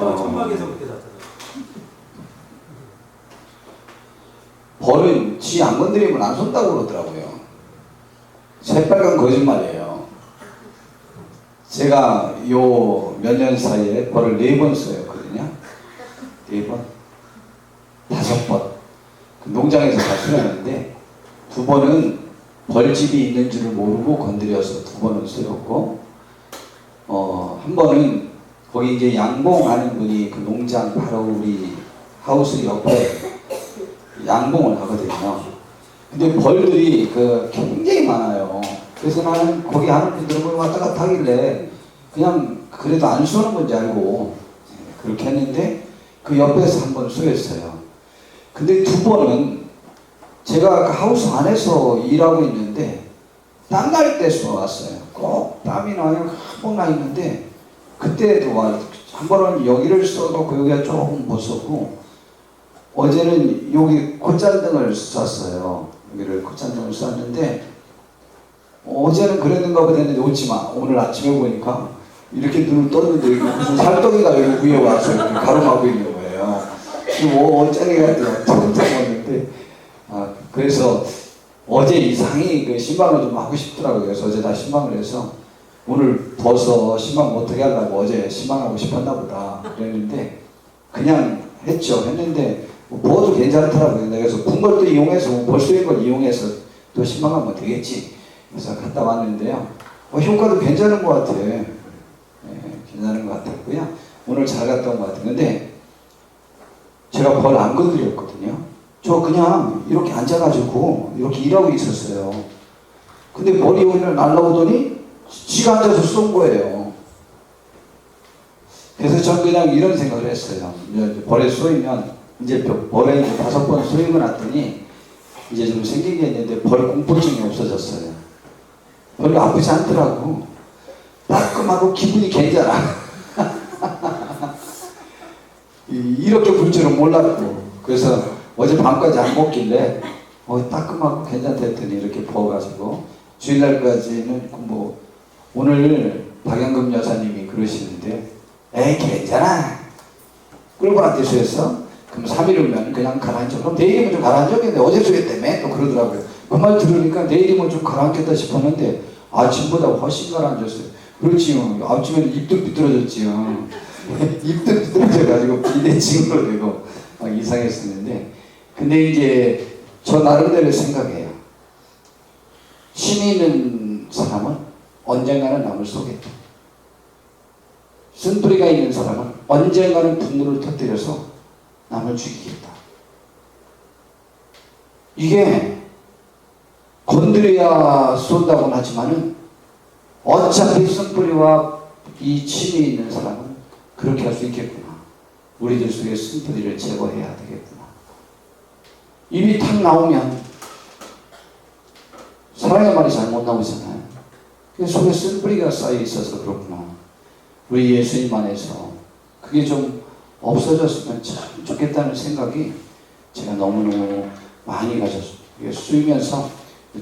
천막에서 그렇게 잤잖아요. 벌은 지 안 건드리면 안 쏜다고 그러더라고요. 새빨간 거짓말이에요. 제가 요 몇 년 사이에 벌을 4번 쏘였거든요. 4번? 5번. 그 농장에서 다 쏘였는데 2번은 벌집이 있는 줄을 모르고 건드려서 2번은 쏘였고, 한 번은 거기 이제 양봉하는 분이 그 농장 바로 우리 하우스 옆에 양봉을 하거든요. 근데 벌들이 굉장히 많아요. 그래서 나는 거기 하는 분들은 왔다 갔다 하길래 그냥 그래도 안 쏘는 건지 알고 그렇게 했는데 그 옆에서 한 번 쏘였어요. 근데 2번은 제가 그 하우스 안에서 일하고 있는데 땀 날 때 쏘았어요. 꼭 땀이 나요. 한번 나 있는데 그때도 한 번은 여기를 쏘고 여기가 조금 못 쏘고, 어제는 여기 콧잔등을 쐈어요. 여기를 콧잔등을 쐈는데 어제는 그랬는가 보다 했는데 놓지마. 오늘 아침에 보니까 이렇게 눈을 떴는데 무슨 살덩이가 여기 위에 와서 이렇게 가로막고 있는 거예요. 어쩌니가 텅텅했는데, 그래서 어제 이상히 그 신방을 좀 하고 싶더라고요. 그래서 어제 다 신방을 해서 오늘 벗어 신방 어떻게 하려고 어제 신방하고 싶었나 보다 그랬는데 그냥 했죠. 했는데 뭐도 괜찮더라고요. 그래서 군 것도 이용해서 벌써인 걸 이용해서 또 신방하면 되겠지. 그래서 갔다 왔는데요. 효과도 괜찮은 것 같아요. 네, 괜찮은 것 같았고요. 오늘 잘 갔다 온 것 같아요. 근데 제가 벌 안 건드렸거든요. 저 그냥 이렇게 앉아가지고 이렇게 일하고 있었어요. 근데 벌이 오늘 날라오더니 지가 앉아서 쏜 거예요. 그래서 전 그냥 이런 생각을 했어요. 벌에 쏘이면 이제 벌에 5번 쏘이고 났더니 이제 좀 생긴 게 있는데 벌 공포증이 없어졌어요. 별로 아프지 않더라고. 따끔하고 기분이 괜찮아. 이렇게 불 줄은 몰랐고, 그래서 어제 밤까지 안 먹길래 따끔하고 괜찮다 했더니 이렇게 부어가지고 주일날까지는 오늘 박영금 여사님이 그러시는데 에이 괜찮아. 끌고 왔대 쏘였어? 그럼 3일 후면 그냥 가라앉혀. 그럼 내일이면 좀 가라앉혔겠는데 어제 쏘였다며? 또 그러더라고요. 그 말 들으니까 내일이면 좀 가라앉겠다 싶었는데 아침보다 훨씬 가라앉았어요. 그렇지요. 아침에는 입도 삐뚤어졌지요. 입도 삐뚤어져가지고 비대칭으로 되고 막 이상했었는데, 근데 이제 저 나름대로 생각해요. 힘이 있는 사람은 언젠가는 남을 쏘겠다. 쓴뿌리가 있는 사람은 언젠가는 분노를 터뜨려서 남을 죽이겠다. 이게 건드려야 쏜다고는 하지만은 어차피 쓴뿌리와 이 침이 있는 사람은 그렇게 할 수 있겠구나. 우리들 속에 쓴뿌리를 제거해야 되겠구나. 입이 탁 나오면 사랑의 말이 잘 못 나오잖아요. 그 속에 쓴뿌리가 쌓여 있어서 그렇구나. 우리 예수님 안에서 그게 좀 없어졌으면 참 좋겠다는 생각이 제가 너무너무 많이 가졌어요. 쓰이면서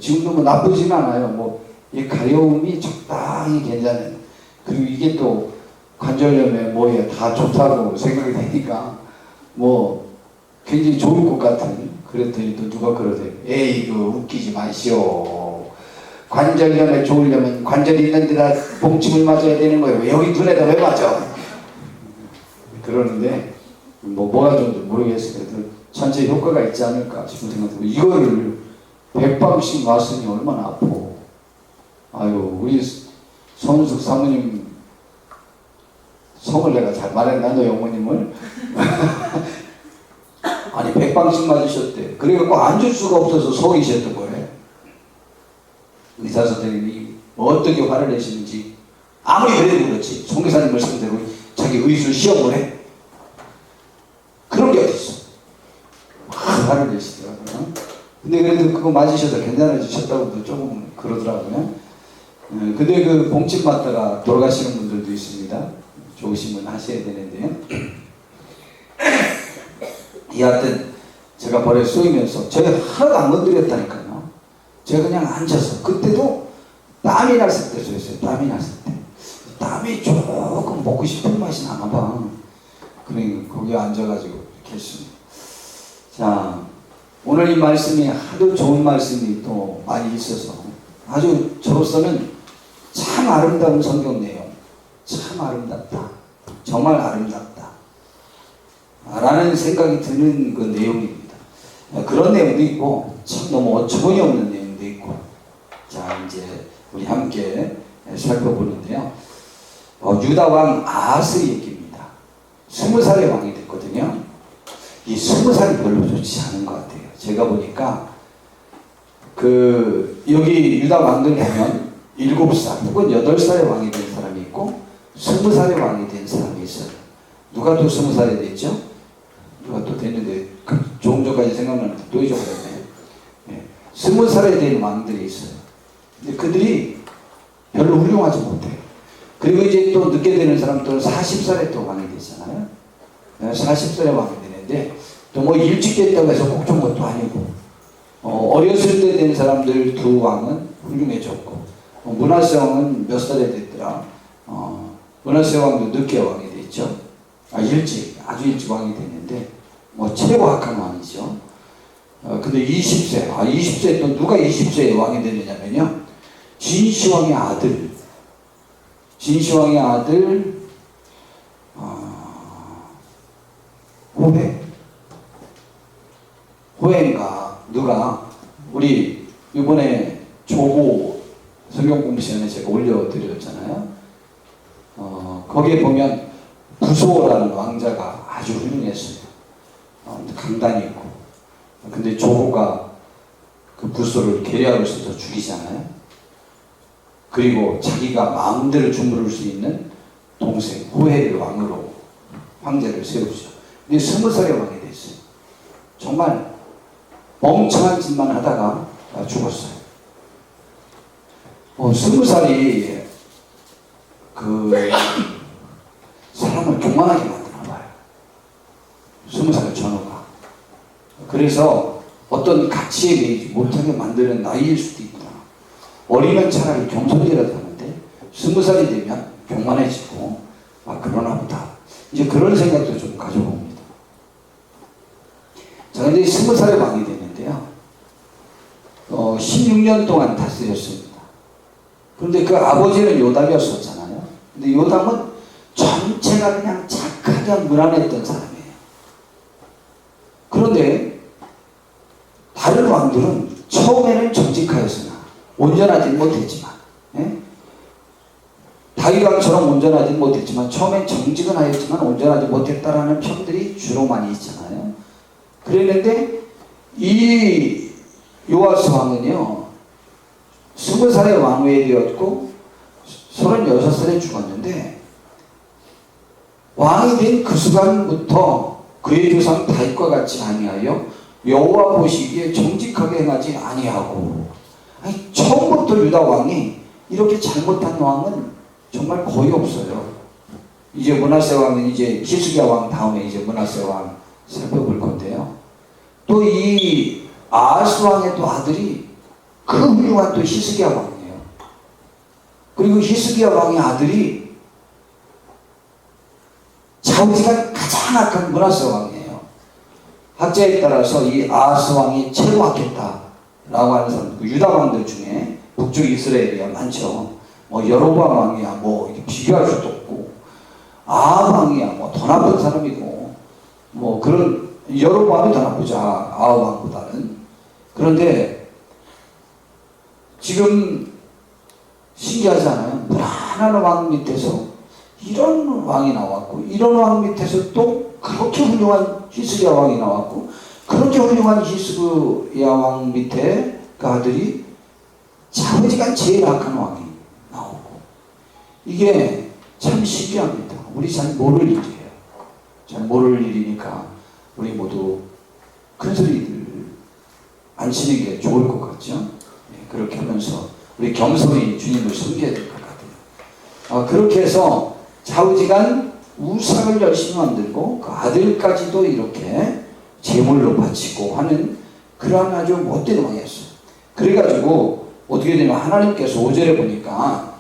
지금도 뭐 나쁘진 않아요. 이 가려움이 적당히 괜찮아요. 그리고 이게 또 관절염에 뭐에 다 좋다고 생각이 되니까 굉장히 좋을 것 같은, 그랬더니 또 누가 그러대요. 에이 웃기지 마시오. 관절염에 좋으려면 관절이 있는 데다 봉침을 맞아야 되는 거예요. 여기 눈에다 왜 맞아? 그러는데 뭐가 좋은지 모르겠어요. 그래도 전체 효과가 있지 않을까 싶은 생각이 들고, 이거를 100방씩 놨으니 얼마나 아파. 아유, 우리 손숙 사모님 성을 내가 잘 말했나, 너 어머님을? 아니 100방씩 맞으셨대. 그래갖고 앉을 수가 없어서 서 계셨던 거래. 의사 선생님이 어떻게 화를 내시는지, 아무리 그래도 그렇지 송 기사님을 상대로 자기 의술 시험을 해? 그런 게 어딨어. 화를 내시더라고요. 근데 그래도 그거 맞으셔서 괜찮아지셨다고도 조금 그러더라고요. 근데 그 봉침 맞다가 돌아가시는 분들도 있습니다. 조심은 하셔야 되는데요. 여하튼 제가 벌에 쏘이면서 제가 하나도 안 건드렸다니까요. 제가 그냥 앉아서, 그때도 땀이 났을 때 쏘였어요. 땀이 났을 때. 땀이 조금 먹고 싶은 맛이 나나 봐. 그러니까 거기에 앉아가지고 이렇게 했습니다. 자, 오늘 이 말씀이 하도 좋은 말씀이 또 많이 있어서 아주 저로서는 참 아름다운 성경 내용, 참 아름답다, 정말 아름답다 라는 생각이 드는 그 내용입니다. 그런 내용도 있고 참 너무 어처구니 없는 내용도 있고. 자, 이제 우리 함께 살펴보는데요. 유다 왕 아하스 얘기입니다. 20살의 왕이 됐거든요. 이 20살이 별로 좋지 않은 것 같아요. 제가 보니까 여기 유다 왕들 보면 7살 혹은 8살의 왕이 된 사람이 있고 20살의 왕이 된 사람이 있어요. 누가 또 20살이 됐죠? 누가 또 됐는데 조금 전까지 생각나는데 또 잊어버렸네요. 20살에 된 왕들이 있어요. 근데 그들이 별로 훌륭하지 못해요. 그리고 이제 또 늦게 되는 사람들은 40살에 또 왕이 되잖아요. 40살에 왕이 되는데 또 뭐 일찍 됐다고 해서 꼭 좋은 것도 아니고, 어렸을 때 된 사람들 두 왕은 훌륭해졌고, 므낫세 왕은 몇 살에 됐더라? 므낫세 왕도 늦게 왕이 됐죠. 아주 일찍 왕이 됐는데 뭐 최고 악한 왕이죠. 근데 20세, 20세 또 누가 20세에 왕이 되느냐면요, 진시황의 아들 호해인가 누가 우리 이번에 조보 성경 공부 시간에 제가 올려드렸잖아요. 거기에 보면 부소라는 왕자가 아주 훌륭했어요. 강단이 있고. 근데 조보가 그 부소를 계략으로서 죽이잖아요. 그리고 자기가 마음대로 주무를 수 있는 동생 호해를 왕으로 황제를 세우죠. 근데 20살의 왕이 됐어요. 정말 멍청한 짓만 하다가 죽었어요. 20살이 사람을 교만하게 만드나 봐요. 20살 전후가. 그래서 어떤 가치에 매이지 못하게 만드는 나이일 수도 있구나. 어리면 차라리 겸손이라도 하는데 20살이 되면 교만해지고 그러나 보다. 이제 그런 생각도 좀 가져봅니다. 자, 근데 20살의 왕이 됐는데요. 16년 동안 다스렸습니다. 그런데 그 아버지는 요담이었었잖아요. 근데 요담은 전체가 그냥 착하게 무난했던 사람이에요. 그런데 다른 왕들은 처음에는 정직하였으나 온전하지 못했지만, 다윗 왕처럼 온전하지 못했지만 처음엔 정직은 하였지만 온전하지 못했다라는 평들이 주로 많이 있잖아요. 그랬는데 이 요아스 왕은요, 20살에 왕위에 되었고 36살에 죽었는데, 왕이 된 그 순간부터 그의 조상 다윗과 같이 아니하여 여호와 보시기에 정직하게 행하지 아니하고, 처음부터 유다 왕이 이렇게 잘못한 왕은 정말 거의 없어요. 이제 므낫세 왕은 이제 히스기야 왕 다음에 이제 므낫세 왕 살펴볼 건데요. 또 이 아하스 왕의 또 아들이 그 훌륭한 또 히스기야 왕이에요. 그리고 히스기야 왕의 아들이 좌우지간 가장 악한 므낫세 왕이에요. 학자에 따라서 이 아하스 왕이 최고 악했다라고 하는 사람, 유다 왕들 중에 북쪽 이스라엘이야 많죠. 여로보암 왕이야 비교할 수도 없고, 아합 왕이야 더 나쁜 사람이고, 그런 여로보암이 더 나쁘죠, 아합 왕보다는. 그런데 지금 신기하지 않아요? 무난한 왕 밑에서 이런 왕이 나왔고, 이런 왕 밑에서 또 그렇게 훌륭한 히스기야 왕이 나왔고, 그렇게 훌륭한 히스기야 왕 밑에 그 아들이 좌우지간 제일 악한 왕이 나오고, 이게 참 신기합니다. 우리 잘 모를 일이에요. 잘 모를 일이니까 우리 모두 큰 소리들 안 치는 게 좋을 것 같죠? 그렇게 하면서 우리 겸손히 주님을 섬겨야 될 것 같아요. 그렇게 해서 좌우지간 우상을 열심히 만들고 그 아들까지도 이렇게 제물로 바치고 하는 그러한 아주 못된 왕이었어요. 그래가지고 어떻게 되냐면 하나님께서 5절에 보니까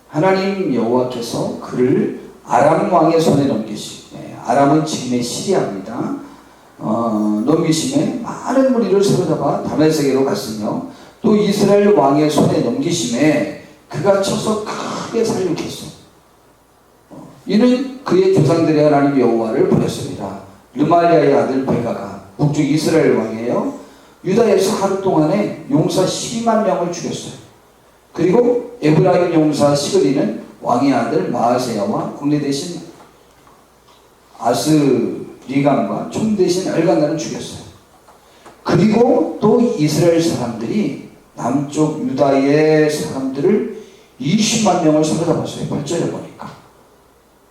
하나님 여호와께서 그를 아람 왕의 손에 넘기시고, 아람은 지금의 시리아입니다. 넘기심에 많은 무리를 사로잡아 다메섹으로 갔으며 또 이스라엘 왕의 손에 넘기심에 그가 쳐서 크게 살육했어. 이는 그의 조상들의 하나님 여호와를 버렸습니다. 르말리아의 아들 베가가 북쪽 이스라엘 왕이에요. 유다에서 하루 동안에 용사 12만 명을 죽였어요. 그리고 에브라임 용사 시그리는 왕의 아들 마아세야와 국내 대신 아스리감과 총 대신 엘간나를 죽였어요. 그리고 또 이스라엘 사람들이 남쪽 유다의 사람들을 20만 명을 사로잡았어요. 8절에 보니까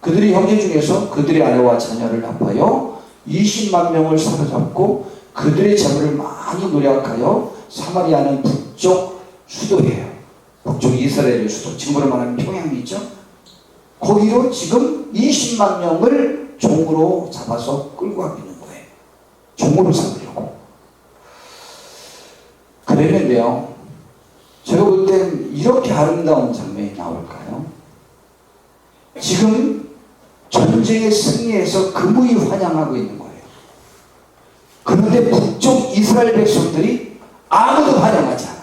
그들이 형제 중에서 그들의 아내와 자녀를 합하여 20만 명을 사로잡고 그들의 재물을 많이 노력하여 사마리아는 북쪽 수도예요. 북쪽 이스라엘의 수도, 지금으로 말하면 평양이 있죠. 거기로 지금 20만 명을 종으로 잡아서 끌고 가고 있는 거예요. 종으로 삼으려고. 그랬는데요, 제가 볼 땐 이렇게 아름다운 장면이 나올까요? 지금 전쟁의 승리에서 그무이 환영하고 있는 거예요. 그런데 북쪽 이스라엘 백성들이 아무도 환영하지 않아요.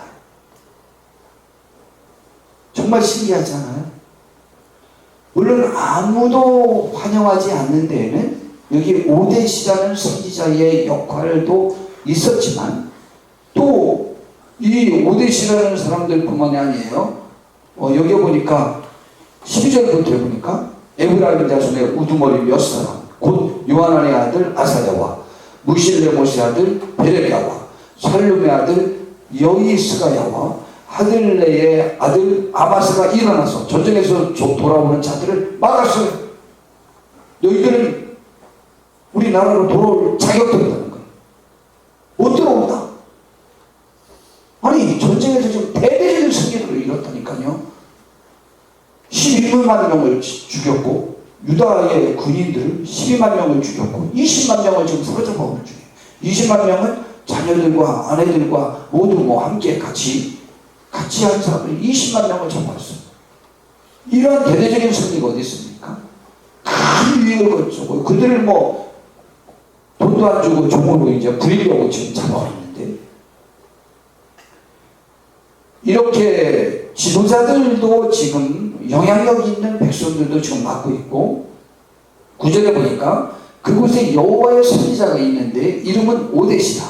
정말 신기하지 않아요? 물론 아무도 환영하지 않는 데에는 여기 오데시라는 선지자의 역할도 있었지만 또 이 오데시라는 사람들 뿐만이 아니에요. 여기 보니까 12절부터 보니까 에브라임 자손의 우두머리 몇 사람 곧 요하난의 아들 아사랴와 무실레못의 아들 베레랴와 살룸의 아들 여이스가야와 하들레의 아들 아마스가 일어나서 전쟁에서 돌아오는 자들을 막았어요. 너희들은 우리나라로 돌아올 자격도 있다는 거예요. 못 들어온다. 아니 전쟁에서 지금 대대적인 승리를 이뤘다니까요. 11만 명을 죽였고 유다의 군인들을 12만 명을 죽였고 20만 명을 지금 사로잡아 오는 중이에요. 20만 명은 자녀들과 아내들과 모두 함께 같이 한 사람을 20만 명을 잡았어요. 이러한 대대적인 승리가 어디 있습니까? 큰 위협을 거쳤고 그들을 돈도 안 주고 종으로 이제 부리려고 지금 잡아왔는데, 이렇게 지도자들도 지금 영향력 있는 백성들도 지금 맡고 있고, 9절에 보니까 그곳에 여호와의 선지자가 있는데 이름은 오데시다.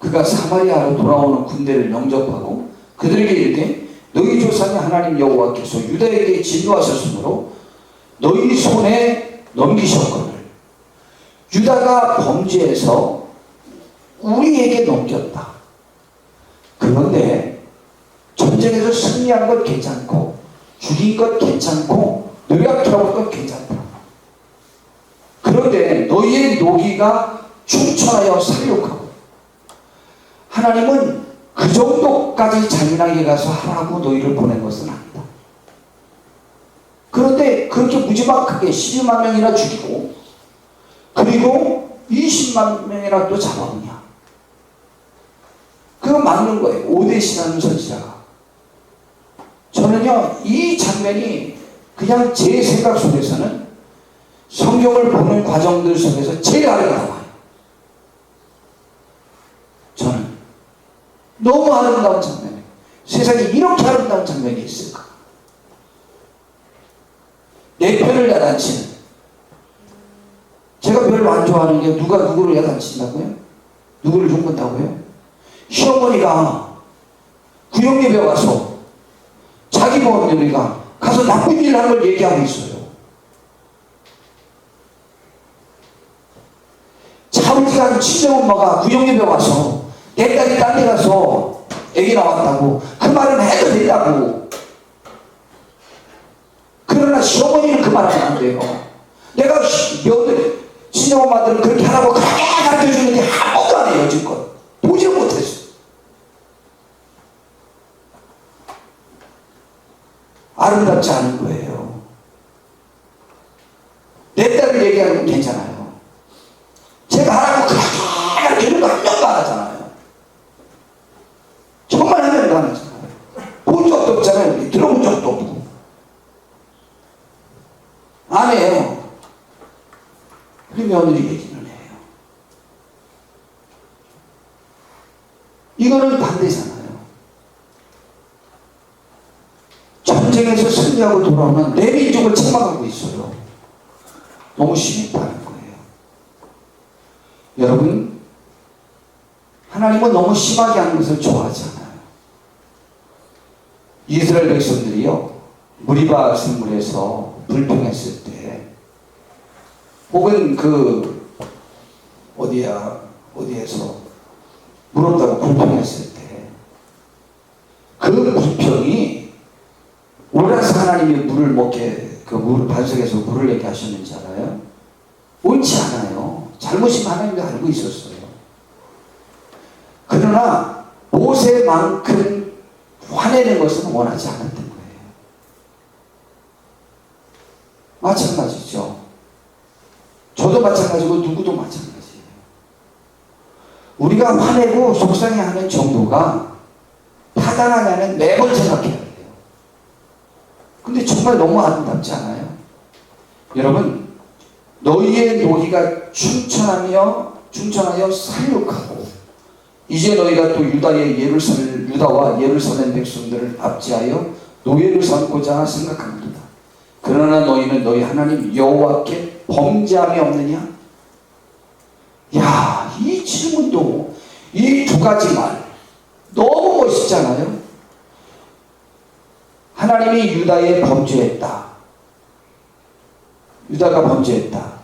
그가 사마리아로 돌아오는 군대를 영접하고 그들에게 이르되 너희 조상의 하나님 여호와께서 유다에게 진노하셨으므로 너희 손에 넘기셨거늘 유다가 범죄해서 우리에게 넘겼다. 그런데 전쟁에서 승리한 것 괜찮고 죽인 것 괜찮고 노력해온 것 괜찮다. 그런데 너희의 노기가 충천하여 살육하고 하나님은 그 정도까지 잔인하게 가서 하라고 너희를 보낸 것은 아니다. 그런데 그렇게 무지막하게 12만 명이나 죽이고 그리고 20만 명이나 또 잡아오냐. 그거 맞는 거예요. 오데시라는 선지자가. 저는요 이 장면이 그냥 제 생각 속에서는 성경을 보는 과정들 속에서 제일 아래가 나와요. 저는 너무 아름다운 장면이에요. 세상에 이렇게 아름다운 장면이 있을까? 내 편을 야단치는, 제가 별로 안 좋아하는 게 누가 누구를 야단친다고요? 누구를 흉본다고요? 시어머니가 구역예배 와서 자기 며느리가 가서 나쁜 일을 하는 걸 얘기하고 있어요. 자우지가 친정엄마가 구역예배 와서 내 딸이 딴 데 가서 애기 나왔다고 그 말은 해도 된다고. 그러나 시어머니는 그 말 하면 안 돼요. 내가 며느리 친정엄마들은 그렇게 하라고 그렇게 가르쳐주는데 아무것도 안 해요. 지금 보지 못했어. 아름답지 않은 거예요. 내 딸을 얘기하는 건 괜찮아요. 제가 하라고 그렇게 가르쳐주는 거 한 명도 안 하잖아요. 정말 한 명도 안 하잖아요. 본 적도 없잖아요. 우리 들어본 적도 없고. 안 해요. 우리 며느리 얘기는 해요. 이거는 반대잖아요. 전쟁에서 승리하고 돌아오는 내 민족을 책망하고 있어요. 너무 심했다는 거예요. 여러분, 하나님은 너무 심하게 하는 것을 좋아하지 않아요. 이스라엘 백성들이요, 무리바 성물에서 불평했을 때, 혹은 어디에서 물 없다고 불평했을 때, 그 불평이 옳아서 하나님이 물을 먹게, 반석에서 물을 내게 하셨는지 알아요? 옳지 않아요. 잘못이 하나님도 알고 있었어요. 그러나 모세만큼 화내는 것은 원하지 않았던 거예요. 마찬가지죠. 저도 마찬가지고 누구도 마찬가지예요. 우리가 화내고 속상해하는 정도가 타당하냐는 매번 생각해야 돼요. 근데 정말 너무 아름답지 않아요? 여러분, 너희의 노기가 충천하여 살육하고 이제 너희가 또 유다와 예루살렘 백성들을 압제하여 노예를 삼고자 생각합니다. 그러나 너희는 너희 하나님 여호와께 범죄함이 없느냐? 야, 이 질문도 이 두 가지 말 너무 멋있잖아요. 하나님이 유다에 범죄했다. 유다가 범죄했다.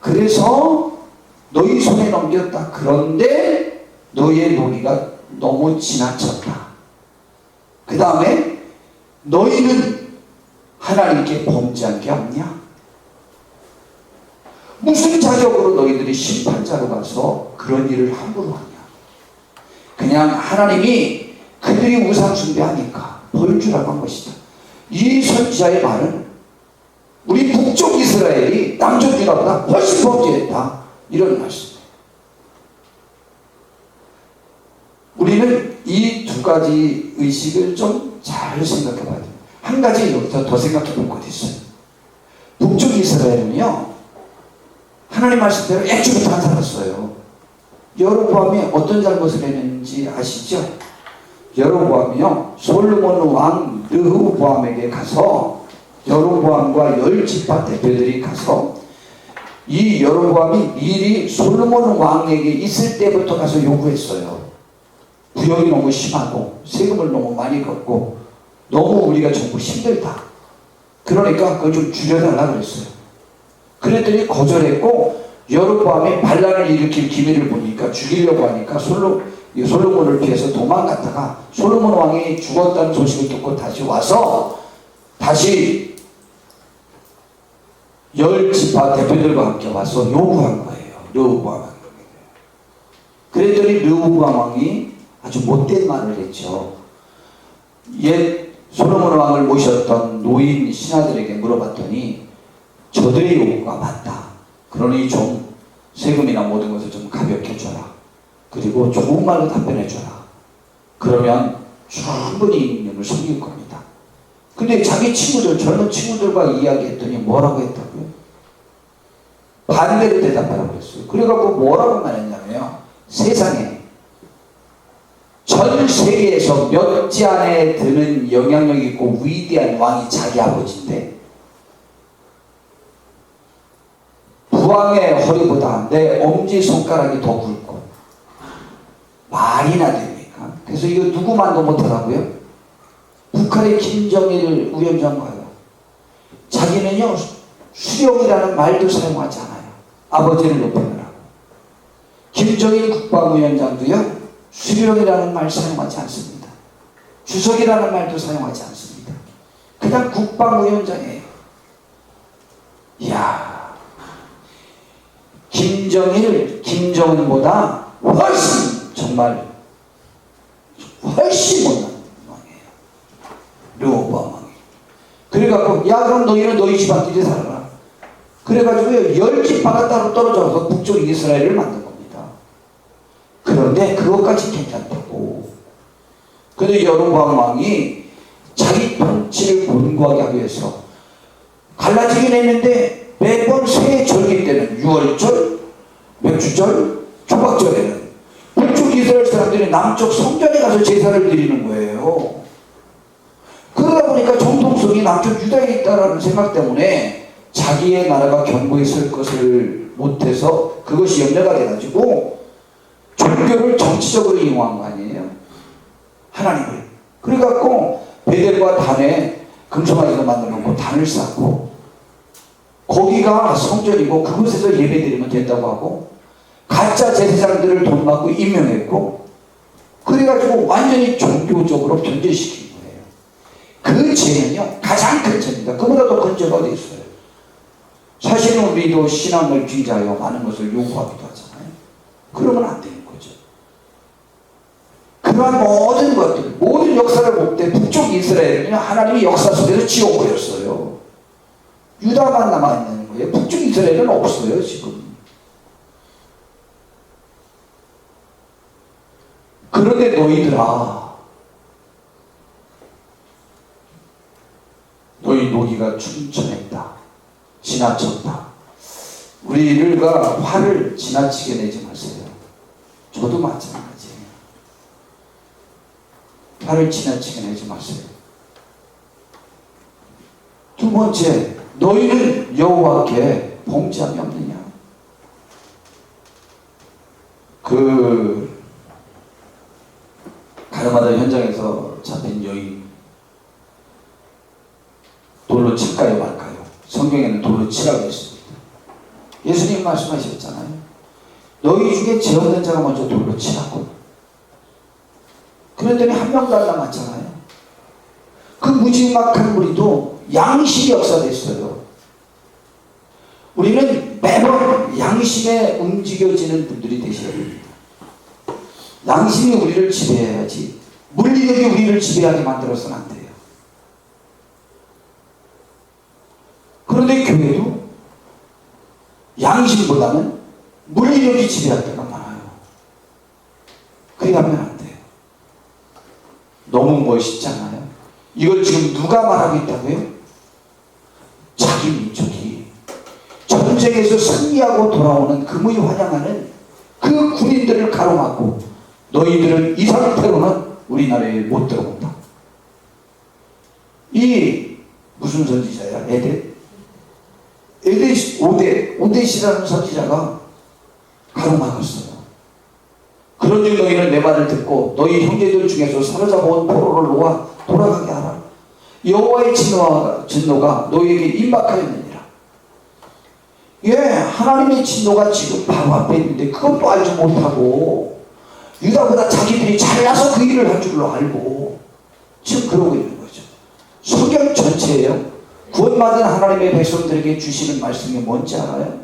그래서 너희 손에 넘겼다. 그런데 너희의 노기가 너무 지나쳤다. 그 다음에 너희는 하나님께 범죄한 게 없냐? 무슨 자격으로 너희들이 심판자로 가서 그런 일을 함부로 하냐? 그냥 하나님이 그들이 우상 숭배하니까 벌주라고 한 것이다. 이 선지자의 말은 우리 북쪽 이스라엘이 남쪽 유다보다 훨씬 범죄했다. 이런 말씀이에요. 우리는 이 두 가지 의식을 좀 잘 생각해 봐야 돼요. 한 가지 여기서 더 생각해 볼 것이 있어요. 북쪽 이스라엘은요, 하나님 말씀대로 애초부터 안 살았어요. 여로보암이 어떤 잘못을 했는지 아시죠? 여로보암이요, 솔로몬 왕 르호보암에게 가서, 여로보암과 10지파 대표들이 가서 이 여로보암이 미리 솔로몬 왕에게 있을 때부터 가서 요구했어요. 부역이 너무 심하고 세금을 너무 많이 걷고 너무 우리가 정부 힘들다. 그러니까 그걸 좀 줄여달라고 그랬어요. 그랬더니 거절했고, 여로보암이 반란을 일으킬 기미를 보니까 죽이려고 하니까 솔로몬을 피해서 도망갔다가 솔로몬 왕이 죽었다는 소식을 듣고 다시 와서 다시 10지파 대표들과 함께 와서 요구한 거예요. 르호보암 왕에게. 그랬더니 르호보암 왕이 아주 못된 말을 했죠. 옛 솔로몬 왕을 모셨던 노인 신하들에게 물어봤더니 저들의 요구가 맞다. 그러니 좀 세금이나 모든 것을 좀 가볍게 줘라. 그리고 좋은 말로 답변해 줘라. 그러면 충분히 인민을 섬길 겁니다. 근데 자기 친구들, 젊은 친구들과 이야기했더니 뭐라고 했다고요? 반대로 대답하라고 했어요. 그래갖고 뭐라고 말했냐면요, 세상에 전 세계에서 몇 지 안에 드는 영향력 있고 위대한 왕이 자기 아버지인데 부왕의 허리보다 내 엄지손가락이 더 굵고 말이나 됩니까? 그래서 이거 누구만도 못하라고요? 북한의 김정일 위원장과요, 자기는요 수령이라는 말도 사용하지 않아요. 아버지를 높이느라고. 김정일 국방위원장도요 수령이라는 말 사용하지 않습니다. 주석이라는 말도 사용하지 않습니다. 그냥 국방위원장이에요. 이야, 김정은보다 정말 훨씬 못난 왕이에요. 르호보암 왕이. 그래갖고 야, 그럼 너희는 너희 집안끼리 살아라. 그래가지고 10지파가 따로 떨어져서 북쪽 이스라엘을 만든 겁니다. 그런데 그것까지 괜찮다고. 근데 여로보암 왕이 자기 통치를 견고하게 하기 위해서 갈라지긴 했는데 매번 새해 절기 때는 6월절, 맥주절, 초막절에는 북쪽 이스라엘 사람들이 남쪽 성전에 가서 제사를 드리는 거예요. 그러다 보니까 정통성이 남쪽 유다에 있다는 생각 때문에 자기의 나라가 견고히 설 것을 못해서 그것이 염려가 돼가지고 종교를 정치적으로 이용한 거 아니에요? 하나님을. 그래갖고 베델과 단에 금송아지도 만들어놓고 단을 쌓고 거기가 성전이고 그곳에서 예배드리면 된다고 하고 가짜 제사장들을 돈 받고 임명했고 그래가지고 완전히 종교적으로 변절시킨 거예요. 그 죄는요 가장 큰 죄입니다. 그보다 더 큰 죄가 어디 있어요? 사실은 우리도 신앙을 빙자하여 많은 것을 요구하기도 하잖아요. 그러면 안 되는 거죠. 그러한 모든 것들, 모든 역사를 볼 때 북쪽 이스라엘은 하나님이 역사 속에서 지워버렸어요. 유다만 남아있는 거예요. 북쪽 이스라엘은 없어요 지금. 그런데 너희들아, 너희 노기가 춘천했다, 지나쳤다. 우리가 화를 지나치게 내지 마세요. 저도 마찬가지예요. 화를 지나치게 내지 마세요. 두 번째, 너희는 여호와께 범죄함이 없느냐? 가르마다 현장에서 잡힌 여인, 돌로 칠까요 말까요? 성경에는 돌로 치라고 했습니다. 예수님 말씀하셨잖아요. 너희 중에 죄 없는 자가 먼저 돌로 치라고. 그랬더니 한 명도 안 남았잖아요. 그 무지막한 무리도 양심이 역사됐어요. 우리는 매번 양심에 움직여지는 분들이 되셔야 됩니다. 양심이 우리를 지배해야지 물리력이 우리를 지배하게 만들어서는 안 돼요. 그런데 교회도 양심보다는 물리력이 지배할 때가 많아요. 그래 하면 안 돼요. 너무 멋있잖아요. 이걸 지금 누가 말하고 있다고요? 자기 민족이 전쟁에서 승리하고 돌아오는 금의 환영하는 그 군인들을 가로막고 너희들은 이 상태로는 우리나라에 못 들어온다. 이 무슨 선지자야? 오데시라는 선지자가 가로막았어요. 그런즉 너희는 내 말을 듣고 너희 형제들 중에서 사로잡아온 포로를 놓아 돌아가게 하라. 여호와의 진노가 너희에게 임박하였느니라. 예, 하나님의 진노가 지금 바로 앞에 있는데 그것도 알지 못하고 유다보다 자기들이 잘나서 그 일을 할 줄로 알고 지금 그러고 있는 거죠. 성경 전체예요. 구원받은 하나님의 백성들에게 주시는 말씀이 뭔지 알아요?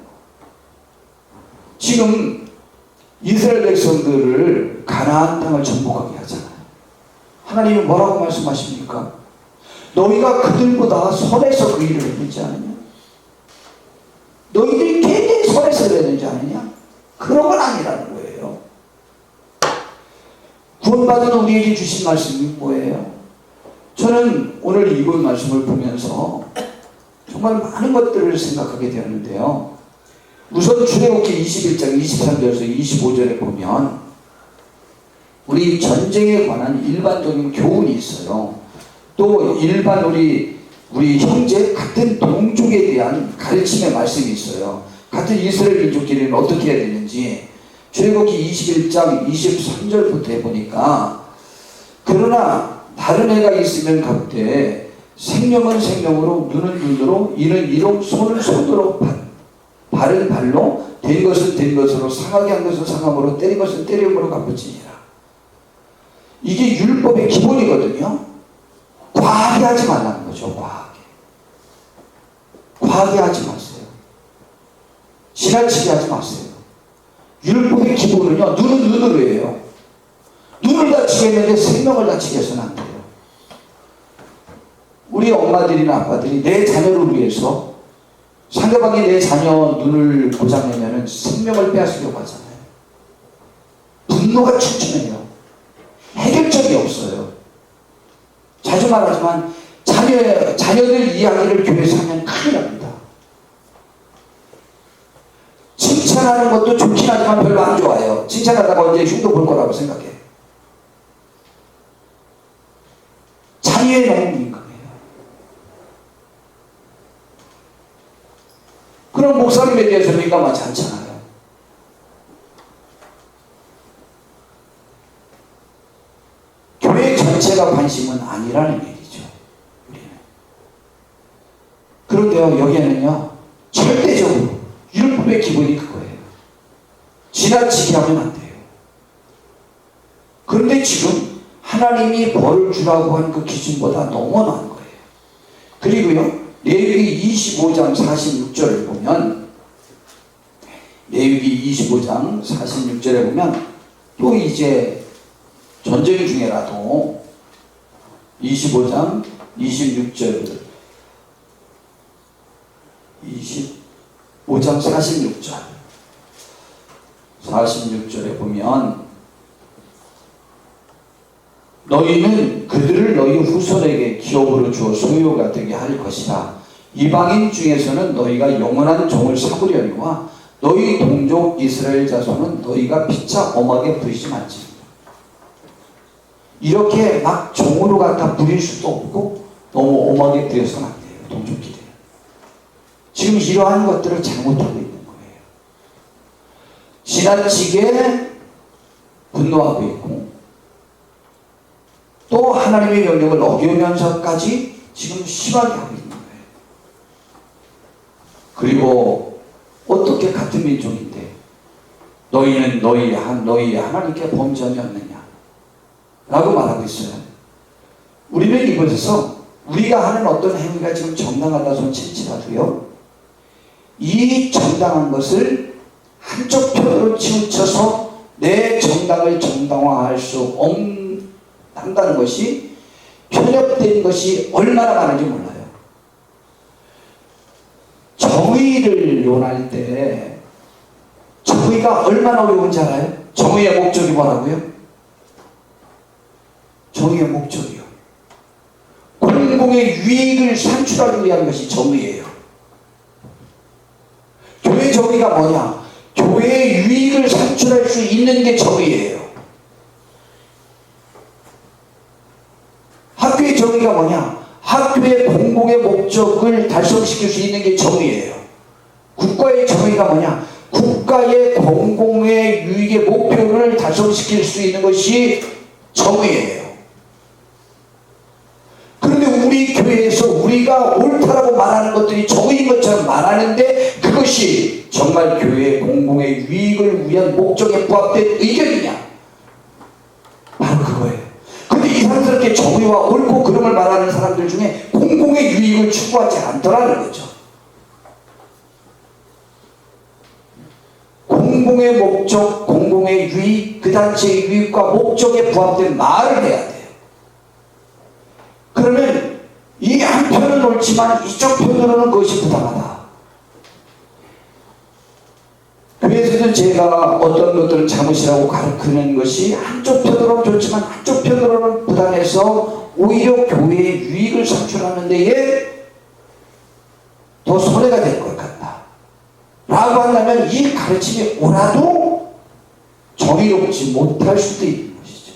지금 이스라엘 백성들을 가나안 땅을 정복하게 하잖아요. 하나님은 뭐라고 말씀하십니까? 너희가 그들보다 선에서 그 일을 했는지 아느냐? 너희들이 굉장히 선에서 했는지 아느냐? 그런 건 아니라는 거예요. 구원받은 우리에게 주신 말씀이 뭐예요? 저는 오늘 이번 말씀을 보면서 정말 많은 것들을 생각하게 되었는데요. 우선 출애굽기 21장 23절에서 25절에 보면 우리 전쟁에 관한 일반적인 교훈이 있어요. 또 일반 우리 형제 같은 동족에 대한 가르침의 말씀이 있어요. 같은 이스라엘 민족끼리는 어떻게 해야 되는지 출애굽기 21장 23절부터 해보니까 그러나 다른 애가 있으면 갑되 생명은 생명으로 눈은 눈으로 이는 이로 손은 손으로 발은 발로 된 것은 된 것으로 상하게 한 것은 상함으로 때린 것은 때림으로 갚을지니라. 이게 율법의 기본이거든요. 과하게 하지 말라는 거죠. 과하게 하지 마세요. 지나치게 하지 마세요. 율법의 기본은요, 눈은 눈으로 해요. 눈을 다치게 했는데 생명을 다치게 해서는 안 돼요. 우리 엄마들이나 아빠들이 내 자녀를 위해서 상대방이 내 자녀 눈을 고장내면 생명을 빼앗으려고 하잖아요. 분노가 충천해요. 해결책이 없어요. 자주 말하지만 자녀들 이야기를 교회에서 하면 큰일 납니다. 칭찬하는 것도 좋긴 하지만 별로 안 좋아요. 칭찬하다가 언제 흉도 볼 거라고 생각해. 자유의 농민인 거예요. 그런 목사님에 대해서 민감하지 않잖아요. 교회 전체가 관심은 아니라는 얘기죠. 우리는. 그런데요, 여기에는요, 절대적으로 율법의 기본이 그거예요. 지나치게 하면 안 돼요. 그런데 지금 하나님이 벌을 주라고 한 그 기준보다 넘어난 거예요. 그리고요, 레위기 25장 46절을 보면, 레위기 25장 46절에 보면, 또 이제 전쟁 중에라도 25장 26절, 25장 46절에 보면, 너희는 그들을 너희 후손에게 기업으로 주어 소유가 되게 할 것이라. 이방인 중에서는 너희가 영원한 종을 삼으려니와 너희 동족 이스라엘 자손은 너희가 피차 엄하게 부리지 말지니라. 이렇게 막 종으로 갖다 부릴 수도 없고 너무 엄하게 부려서는 안 돼요. 동족끼리. 지금 이러한 것들을 잘못하고 있는 거예요. 지나치게 분노하고 있고 또 하나님의 명령을 어기면서까지 지금 심하게 하고 있는 거예요. 그리고 어떻게 같은 민족인데 너희는 너희 하나님께 범죄함이 없느냐 라고 말하고 있어요. 우리는 이곳에서 우리가 하는 어떤 행위가 지금 정당하다 손 칠지라도요, 이 정당한 것을 한쪽 편으로 치우쳐서 내 정당을 정당화할 수 한다는 것이, 편협된 것이 얼마나 많은지 몰라요. 정의를 논할 때 정의가 얼마나 어려운지 알아요? 정의의 목적이 뭐라고요? 정의의 목적이요, 공공의 유익을 산출하기 위한 것이 정의예요. 교회 정의가 뭐냐? 교회의 유익을 산출할 수 있는 게 정의예요. 학교의 정의가 뭐냐? 학교의 공공의 목적을 달성시킬 수 있는 게 정의예요. 국가의 정의가 뭐냐? 국가의 공공의 유익의 목표를 달성시킬 수 있는 것이 정의예요. 그런데 우리 교회에서 우리가 옳다라고 말하는 것들이 정의인 것처럼 말하는데, 그것이 정말 교회의 공공의 유익을 위한 목적에 부합된 의견이냐? 바로 그거예요. 근데 이상스럽게 정의와 옳고 그름을 말하는 사람들 중에 공공의 유익을 추구하지 않더라는 거죠. 공공의 목적, 공공의 유익, 그 단체의 유익과 목적에 부합된 말을 해야 돼요. 그러면 이 한편은 옳지만 이쪽 편으로는 그것이 부당하다. 교회에서는 제가 어떤 것들을 잘못이라고 가르치는 것이 한쪽 편으로는 좋지만 한쪽 편으로는 부당해서 오히려 교회의 유익을 산출하는 데에 더 손해가 될 것 같다 라고 한다면, 이 가르침이 옳아도 정의롭지 못할 수도 있는 것이죠.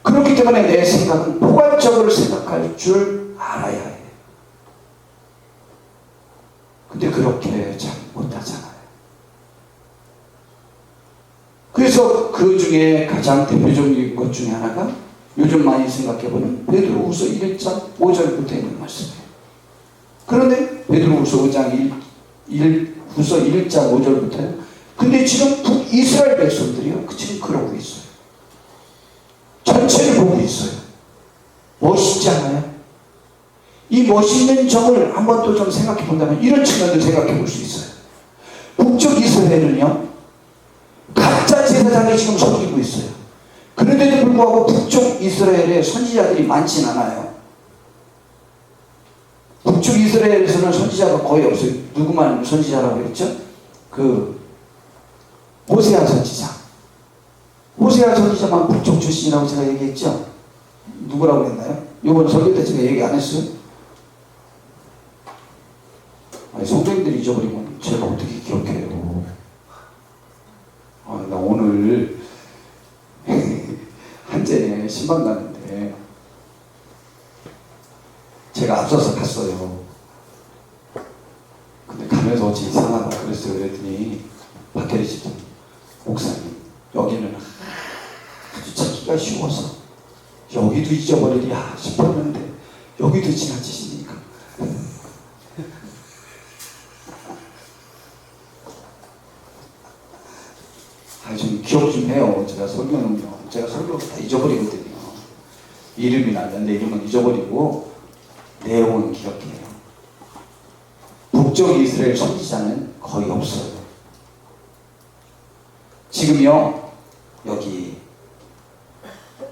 그렇기 때문에 내 생각은 포괄적으로 생각할 줄 알아야 해요. 근데 그렇게 잘 못하잖아요. 그래서 그 중에 가장 대표적인 것 중에 하나가 요즘 많이 생각해보는 베드로후서 1장 5절부터 있는 말씀이에요. 그런데 베드로후서 5장 1장 5절부터요. 근데 지금 북이스라엘 백성들이요, 지금 그러고 있어요. 전체를 보고 있어요. 멋있지 않아요? 이 멋있는 점을 한번 또 좀 생각해 본다면 이런 측면도 생각해 볼 수 있어요. 북쪽 이스라엘은요, 가짜 제사장이 지금 섬기고 있어요. 그런데도 불구하고 북쪽 이스라엘에 선지자들이 많진 않아요. 북쪽 이스라엘에서는 선지자가 거의 없어요. 누구만 선지자라고 했죠? 호세아 선지자. 호세아 선지자만 북쪽 출신이라고 제가 얘기했죠? 누구라고 했나요? 이번 설교 때 제가 얘기 안 했어요? 아니, 성도님들이 잊어버리면 제가 어떻게 기억해요? 나 오늘 한전에 신방 가는데 제가 앞서서 갔어요. 근데 가면서 어찌 이상하다 그랬어요. 그랬더니 밖에 계시던 목사님, 여기는 아주 찾기가 쉬워서 여기도 잊어버리랴 싶었는데 여기도 지나치시니까 좀 기억 좀 해요. 제가 설교를 다 잊어버리거든요. 이름이나 내 이름은 잊어버리고 내용은 기억해요. 북쪽 이스라엘 선지자는 거의 없어요. 지금요 여기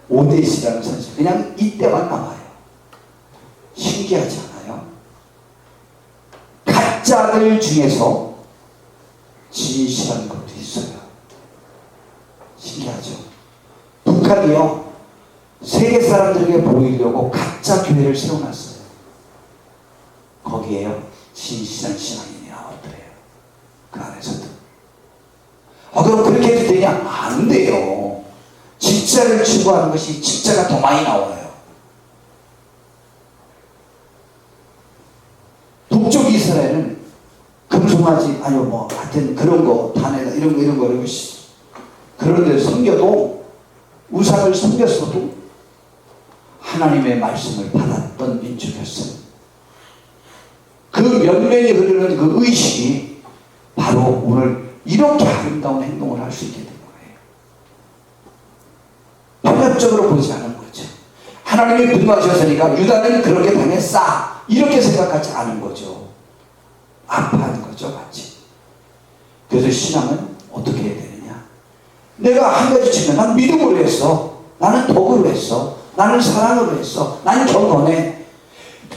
오데시라는 선지자 그냥 이때만 나와요. 신기하지 않아요? 가짜들 중에서 진실한 것도 있어요. 신기하죠? 북한이요 세계 사람들에게 보이려고 가짜 교회를 세워놨어요. 거기에요 진실한 신앙인이 나오더래요. 그 안에서도. 그럼 그렇게 해도 되냐? 안 돼요. 진짜를 추구하는 것이 진짜가 더 많이 나와요. 북쪽 이스라엘은 금송아지 아니요 뭐 하여튼 그런 거 단에다 이런 거 그런 데 섬겨도 우상을 섬겼어도 하나님의 말씀을 받았던 민족이었어요. 그 면면이 흐르는 그 의식이 바로 오늘 이렇게 아름다운 행동을 할 수 있게 된 거예요. 편협적으로 보지 않은 거죠. 하나님이 분노하셨으니까 유다는 그렇게 당했어 이렇게 생각하지 않은 거죠. 아파하는 거죠 같이. 그래서 신앙은 어떻게 해야 되느냐? 내가 한 가지 치면 난 믿음으로 했어, 나는 덕으로 했어, 나는 사랑으로 했어, 나는 경건해.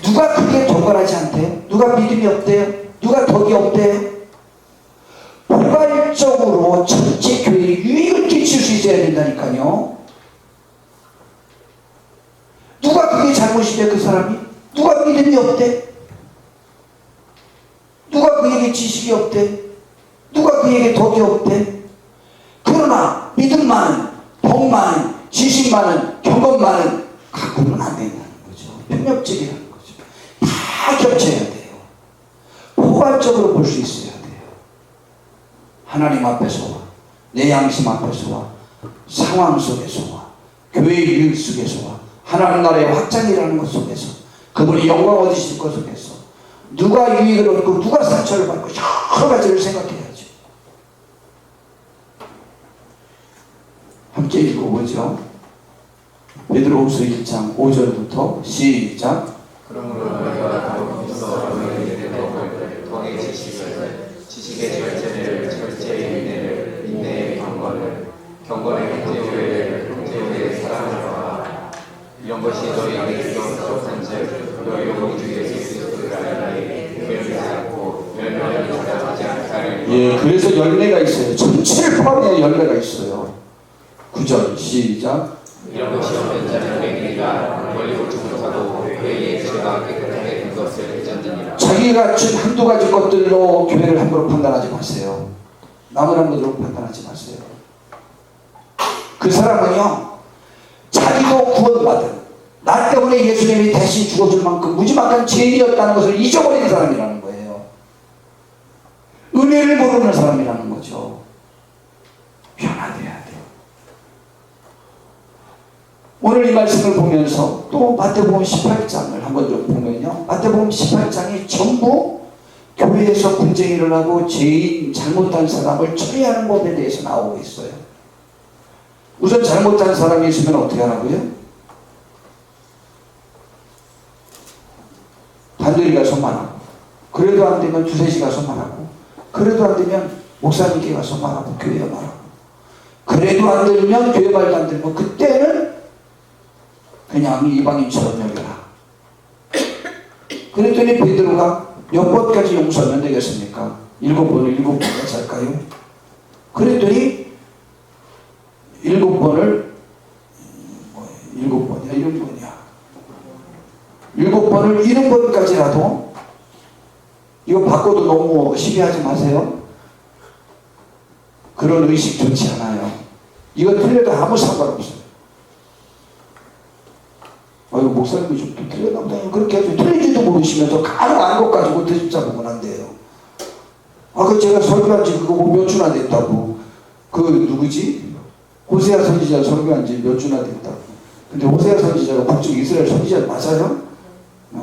누가 그게 경건하지 않대요? 누가 믿음이 없대요? 누가 덕이 없대요? 포괄적으로 전체 교회에 유익을 끼칠 수 있어야 된다니까요. 누가 그게 잘못이래? 그 사람이? 누가 믿음이 없대? 누가 그에게 지식이 없대? 누가 그에게 덕이 없대? 그러나 믿음 많은, 덕 많은, 지식 많은, 경험 많은 가꾸면 안 된다는 거죠. 편협적이라는 거죠. 다 겹쳐야 돼요. 포괄적으로 볼 수 있어야 돼요. 하나님 앞에서와 내 양심 앞에서와 상황 속에서와 교회의 유익 속에서와 하나님 나라의 확장이라는 것 속에서 그분이 영광 얻으실 것 속에서 누가 유익을 얻고 누가 상처를 받고 여러 가지를 생각해야죠. 함께 읽어보죠. 베드로후서 1장 5절부터 시작. 그러므로 너희가 더욱 있어 너희에게 덕의 지식의 절제를 절제의 인내를 인내의 경건을 경건의 형제교회를 형제교회의 사랑을 받아 이런 것이 너희에게 부족한즉 너희 영혼이 예수 그리스도를 알리니 교회를 않고 열매를 받지 않게 예, 그래서 열매가 있어요. 전체를 포함해 열매가 있어요. 9절 시작. 이런 것이 없는 자는 맹인이라 멀리 보지 못하고 회의에 죄가 깨끗하게 된 것을 잊었느니라. 자기가 갖춘 한두 가지 것들로 교회를 함부로 판단하지 마세요. 나무란 것으로 판단하지 마세요. 그 사람은요 자기도 구원받은 나 때문에 예수님이 대신 죽어줄 만큼 무지막한 죄인이었다는 것을 잊어버린 사람이라는 거예요. 은혜를 모르는 사람이라는 거죠. 변화돼야 돼요. 오늘 이 말씀을 보면서 또 마태복음 18장을 한번 좀 보면요. 마태복음 18장이 전부 교회에서 분쟁이 일어나고 죄인 잘못한 사람을 처리하는 법에 대해서 나오고 있어요. 우선 잘못한 사람이 있으면 어떻게 하라고요? 단둘이 가서 말하고, 그래도 안 되면 두세 시 가서 말하고, 그래도 안 되면 목사님께 가서 말하고, 교회에 말하고, 그래도 안 되면 교회 말도 안 들면 그때는 그냥 이방인처럼 여겨라. 그랬더니 베드로가 몇 번까지 용서하면 되겠습니까? 7번을 7번까지 할까요? 그랬더니 7번을 7번이야 7번이야 7번을 7번까지라도 이거 바꿔도 너무 시비하지 마세요. 그런 의식 좋지 않아요. 이거 틀려도 아무 상관없어요. 아유, 목사님이 좀 틀렸나 보다. 그렇게 해서 틀린지도 모르시면서 간혹 안 것 가지고 듣자 보면 안 돼요. 아, 그 제가 설교한 지 그거 몇 주나 됐다고. 그 누구지? 호세아 선지자 설교한 지 몇 주나 됐다고. 근데 호세아 선지자가 북쪽 이스라엘 선지자 맞아요? 네.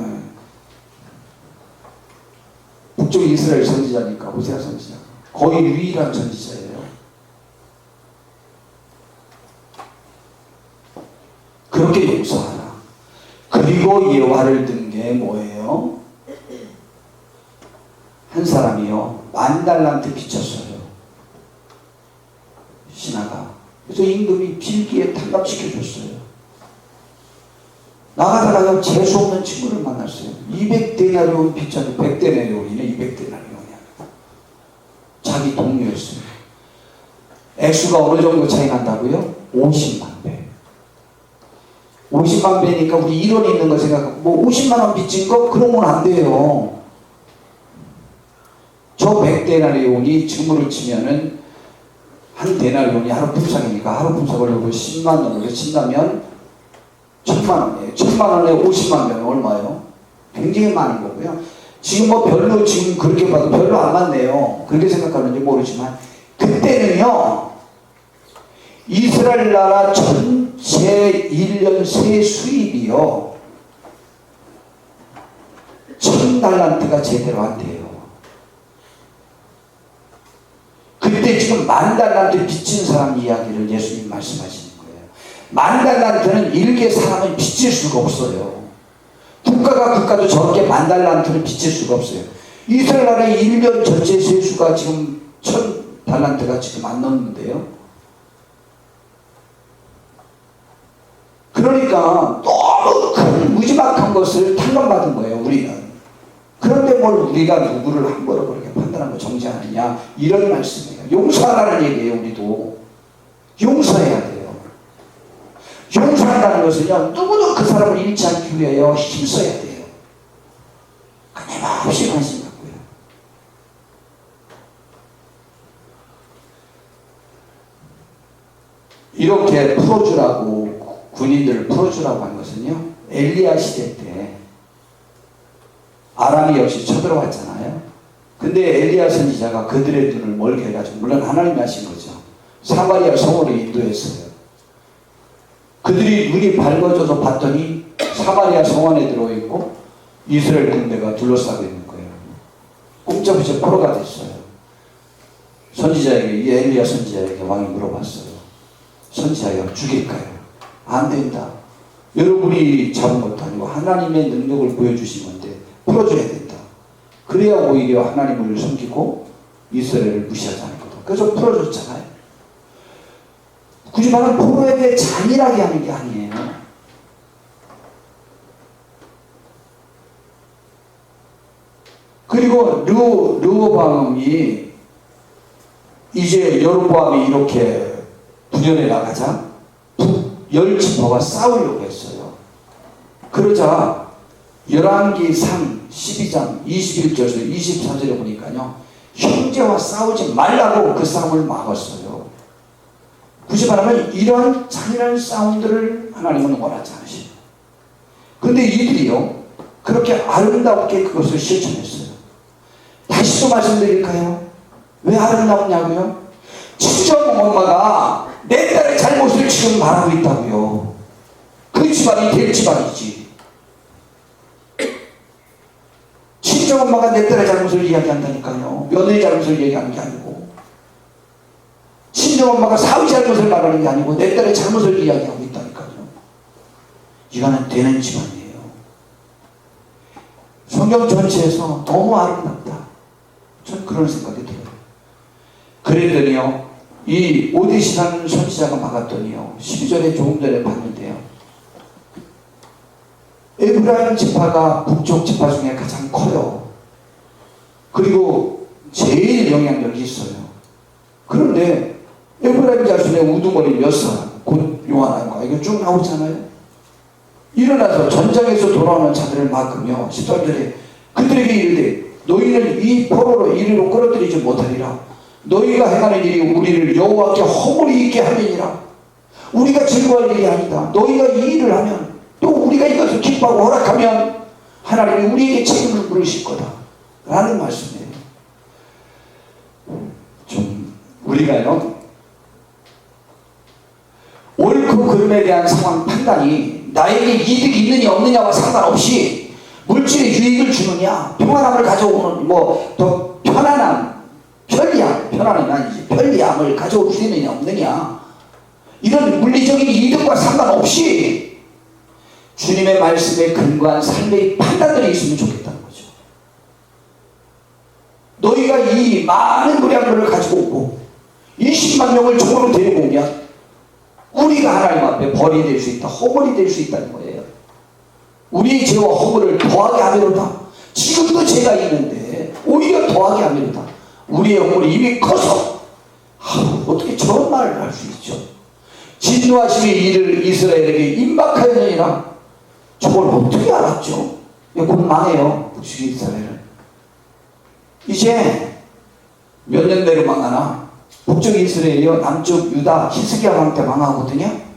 북쪽 이스라엘 선지자니까 호세아 선지자. 거의 유일한 선지자예요. 그렇게 용서하라. 그리고 예화를 든 게 뭐예요? 한 사람이요 10,000달란트 빚졌어요. 신하가. 그래서 임금이 빌기에 탕감시켜줬어요. 나가다가 재수 없는 친구를 만났어요. 200데나리온 빚졌는데 100데나리온이네. 200데나리온이야. 자기 동료였어요. 액수가 어느 정도 차이 난다고요? 50만 배. 50만 배니까 우리 1원 있는 거 생각하고 뭐 50만 원 빚진 거 그러면 안 돼요. 저 100데나리온이 지금으로 치면은 한 데나리온이 하루 품삯이니까 하루 품삯을 10만 원으로 친다면 1,000만 원이에요. 1,000만 원에 50만 배는 얼마예요? 굉장히 많은 거고요. 지금 뭐 별로 지금 그렇게 봐도 별로 안 많네요. 그렇게 생각하는지 모르지만 그때는요 이스라엘 나라 전체 1년 세 수입이요 1,000달란트가 제대로 안 돼요. 그때 지금 10,000달란트 빚진 사람 이야기를 예수님 말씀하시는 거예요. 10,000달란트는 일개 사람은 빚질 수가 없어요. 국가가 국가도 저렇게 10,000달란트를 빚질 수가 없어요. 이스라엘 나라의 1년 전체 세수가 지금 1,000달란트가 지금 안 넘는데요. 그러니까 너무 큰 무지막한 것을 탕감받은 거예요, 우리는. 그런데 뭘 우리가 누구를 함부로 그렇게 판단하고 정죄하느냐, 이런 말씀이에요. 용서하라는 얘기예요, 우리도. 용서해야 돼요. 용서한다는 것은요, 누구도 그 사람을 잃지 않기 위하여 힘써야 돼요. 끊임없이 관심 갖고요. 이렇게 풀어주라고 군인들을 풀어주라고 한 것은요 엘리야 시대 때 아람이 역시 쳐들어왔잖아요. 근데 엘리야 선지자가 그들의 눈을 멀게 해가지고 물론 하나님이 하신 거죠. 사마리아 성으로 인도했어요. 그들이 눈이 밝아져서 봤더니 사마리아 성 안에 들어있고 이스라엘 군대가 둘러싸고 있는 거예요. 꼼짝없이 포로가 됐어요. 선지자에게 이 엘리야 선지자에게 왕이 물어봤어요. 선지자여 죽일까요? 안 된다. 여러분이 잡은 것도 아니고 하나님의 능력을 보여주신 건데 풀어줘야 된다. 그래야 오히려 하나님을 섬기고 이스라엘을 무시하지 않을 거다. 그래서 풀어줬잖아요. 굳이 말하면 포로에게 잔인하게 하는 게 아니에요. 그리고 르호보암이 이제 여로보암이 이렇게 부전에 나가자 열 지파와 싸우려고 했어요. 그러자 열왕기 3, 12장 21절에서 24절에 보니까요 형제와 싸우지 말라고 그 싸움을 막았어요. 굳이 말하면 이러한 잔인한 싸움들을 하나님은 원하지 않으시죠. 그런데 이들이요 그렇게 아름답게 그것을 실천했어요. 다시 또 말씀드릴까요? 왜 아름답냐고요? 친정 엄마가 내 딸의 잘못을 지금 말하고 있다고요. 그 집안이 될 집안이지. 친정엄마가 내 딸의 잘못을 이야기한다니까요. 며느리 잘못을 얘기하는 게 아니고 친정엄마가 사위 잘못을 말하는 게 아니고 내 딸의 잘못을 이야기하고 있다니까요. 이거는 되는 집안이에요. 성경 전체에서 너무 아름답다. 전 그런 생각이 들어요. 그랬더니요 이 오데시라는 선지자가 막았더니요 12절에 조금 전에 봤는데요 에브라임 지파가 북쪽 지파 중에 가장 커요. 그리고 제일 영향력이 있어요. 그런데 에브라임 자손의 우두머리 몇 사람 곧 요한과 이거 쭉 나오잖아요. 일어나서 전장에서 돌아오는 자들을 막으며 13절에 그들에게 이르되 너희는 이 포로로 이리로 끌어들이지 못하리라. 너희가 행하는 일이 우리를 여호와께 허물이 있게 함이니라. 우리가 즐거워할 일이 아니다. 너희가 이 일을 하면 또 우리가 이것을 기뻐하고 허락하면 하나님이 우리에게 책임을 물으실 거다 라는 말씀이에요. 좀 우리가요 옳고 그름에 대한 상황 판단이 나에게 이득이 있느냐 없느냐와 상관없이 물질의 유익을 주느냐, 평안함을 가져오는 더 편안함, 편안함이 아니지, 편리함을 가져올 수 있느냐 없느냐, 이런 물리적인 이득과 상관없이 주님의 말씀에 근거한 삶의 판단들이 있으면 좋겠다는 거죠. 너희가 이 많은 노량물을 가지고 오고 20만 명을 종으로 데리고 오면 우리가 하나님 앞에 벌이 될 수 있다, 허물이 될 수 있다는 거예요. 우리의 죄와 허물을 더하게 하미로다. 지금도 죄가 있는데 오히려 더하게 하미로다. 우리의 허물이 이미 커서 어떻게 저런 말을 할 수 있죠. 진노하심이 이를 이스라엘에게 임박하였느니라. 저걸 어떻게 알았죠? 곧 망해요. 북측 이스라엘은. 이제 몇 년 내로 망하나? 북쪽 이스라엘이요, 남쪽 유다 히스기야 왕 때 망하거든요.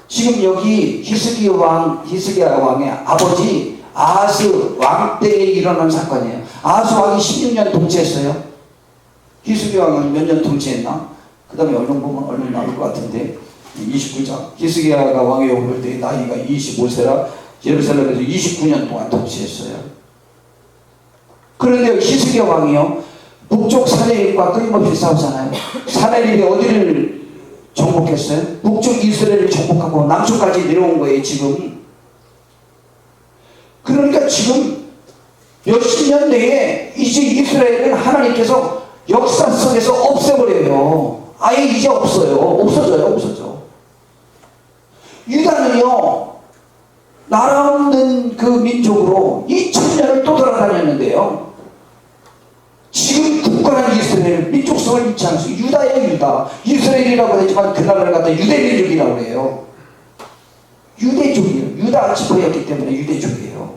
지금 여기 히스기야 왕의 아버지 아하스 왕 때에 일어난 사건이에요. 아하스 왕이 16년 통치했어요. 히스기야 왕은 몇 년 통치했나? 그 다음에 얼른 보면 얼른 나올 것 같은데 29장. 히스기야가 왕에 오를 때 나이가 25세라 예루살렘에서 29년 동안 통치했어요. 그런데 히스기야 왕이요, 북쪽 사내립과 끊임없이 싸우잖아요. 사내립이 어디를 정복했어요? 북쪽 이스라엘을 정복하고 남쪽까지 내려온 거예요, 지금. 그러니까 지금 몇십 년 내에 이제 이스라엘은 하나님께서 역사 속에서 없애버려요. 아예 이제 없어요. 없어져. 유다는요, 나라 없는 그 민족으로 2000년을 또 돌아다녔는데요. 지금 굳건한 이스라엘, 민족성을 잃지 않아서 유다예요, 유다. 이스라엘이라고 하지만 그 나라를 갖다 유대민족이라고 해요. 유대족이에요. 유다 지파였기 때문에 유대족이에요.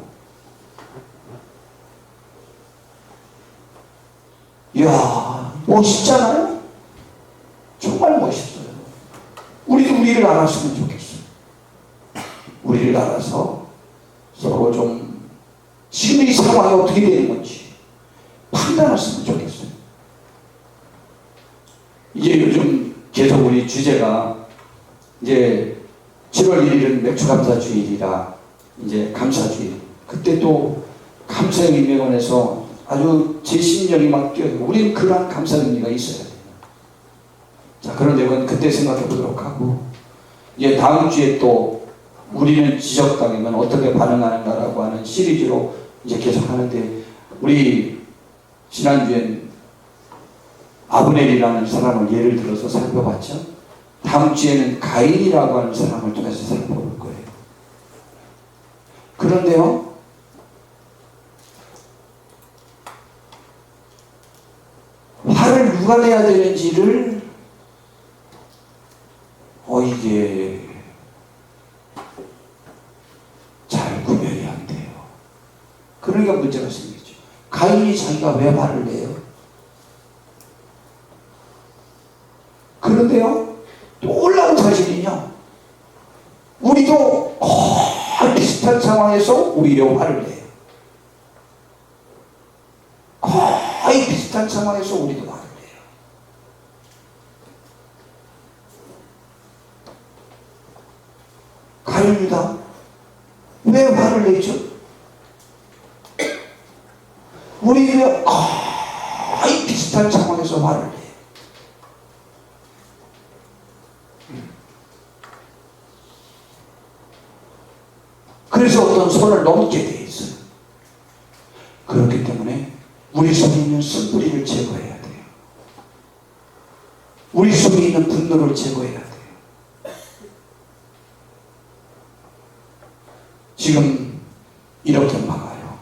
이야, 멋있잖아요? 정말 멋있어요. 우리도 우리를 알았으면 좋겠어요. 우리를 알아서 서로 좀 지금 이 상황이 어떻게 되는 건지 판단했으면 좋겠어요. 이제 요즘 계속 우리 주제가 이제 7월 1일은 맥주감사주일이라 이제 감사주일. 그때 또 감사의 의미에 관해서 아주 제 심령이 막 뛰어요. 우리는 그러한 감사 의미가 있어야 돼요. 자, 그런데 그건 그때 생각해 보도록 하고, 이제 다음 주에 또 우리는 지적당하면 어떻게 반응하는가라고 하는 시리즈로 이제 계속 하는데, 우리 지난주엔 아브넬이라는 사람을 예를 들어서 살펴봤죠. 다음 주에는 가인이라고 하는 사람을 통해서 살펴볼 거예요. 그런데요, 화를 누가 내야 되는지를 이게 잘 구별이 안 돼요. 그러니까 문제가 생기죠. 가인이 자기가 왜 화를 내요? 그런데요, 또 올라온 사실은요, 우리도 거의 비슷한 상황에서 오히려 화를 내요. 거의 비슷한 상황에서 우리도 화를 내요. 가인이다. 왜 화를 내죠? 우리도 거의 비슷한 상황에서 화를 내요. 그래서 어떤 선을 넘게 돼 있어요. 그렇기 때문에 우리 속에 있는 쓴뿌리를 제거해야 돼요. 우리 속에 있는 분노를 제거해야 돼요. 지금 이렇게 막아요.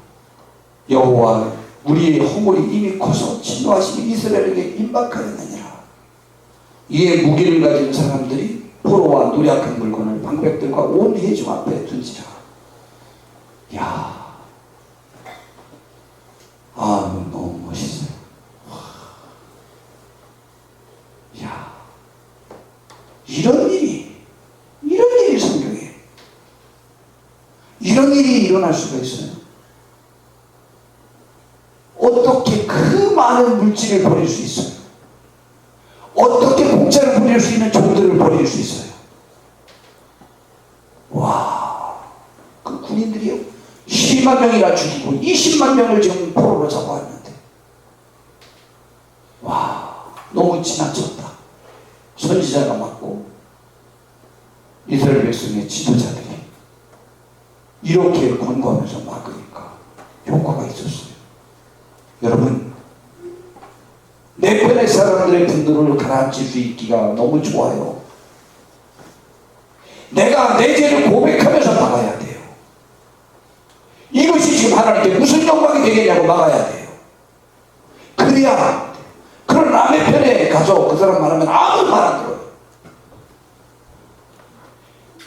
여호와 우리의 허물이 이미 커서 진노하심이 이스라엘에게 임박하였느니라. 이에 무기를 가진 사람들이 포로와 노략한 물건을 방백들과 온 회중 앞에 둔지라. 야, 아, 너무 멋있어요. 야, 이런 일이 성경에 이런 일이 일어날 수가 있어요. 어떻게 그 많은 물질을 버릴 수 있어요? 어떻게 공짜로 버릴 수 있는 종들을 버릴 수 있어요? 와, 그 군인들이요, 10만 명이나 죽이고 20만 명을 지금 포로로 잡아왔는데, 와, 너무 지나쳤다. 선지자가 맞고 이스라엘 백성의 지도자들이 이렇게 권고하면서 막으니까 효과가 있었어요. 여러분, 내 편의 사람들의 분노를 가라앉힐 수 있기가 너무 좋아요. 내가 내 죄를 고백하면서 막아야 돼요. 이것이 지금 하나님께 무슨 영광이 되겠냐고 막아야 돼요. 그래야. 그런 남의 편에 가서 그 사람 말하면 아무 말 안 들어요.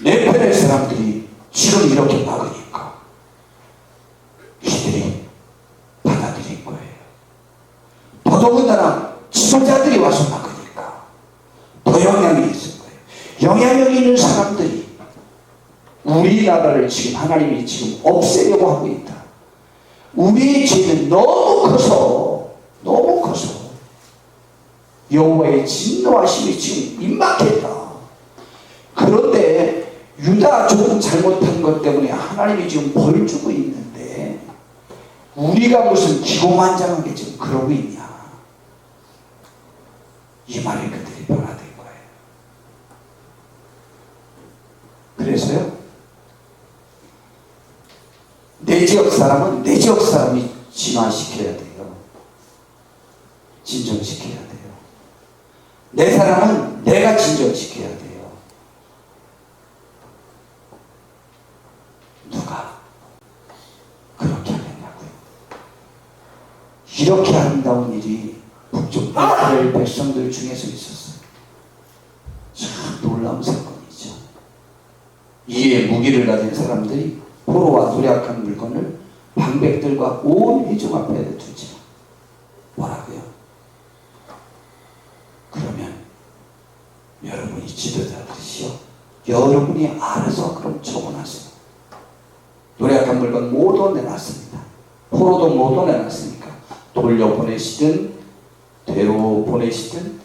내 편의 사람들이 지금 이렇게 막으니까 이들이 받아들인 거예요. 더더군다나 지도자들이 와서 막으니까 더 영향이 있을 거예요. 영향력 있는 사람들이 우리나라를 지금 하나님이 지금 없애려고 하고 있다. 우리의 죄는 너무 커서 여호와의 진노하심이 지금 임박했다. 그런데 유다 종 잘못한 것 때문에 하나님이 지금 벌 주고 있는데 우리가 무슨 기고만장하게 지금 그러고 있냐. 이 말에 그들이 변화된 거예요. 그래서요, 내 지역 사람은 내 지역 사람이 진화시켜야 돼요. 진정시켜야 돼요. 내 사람은 내가 진정시켜야 돼요. 누가 그렇게 하겠냐고요. 이렇게 아름다운 일이 북쪽 이스라엘 백성들 중에서 있었어요. 참 놀라운 사건이죠. 이에 무기를 가진 사람들이 포로와 노략한 물건을 방백들과 온 회중 앞에 두지. 뭐라고요? 그러면 여러분이 지도자들이시여, 여러분이 알아서 그럼 적어놨어요. 노략한 물건 모두 내놨습니다. 포로도 모두 내놨으니까 돌려보내시든 되로 보내시든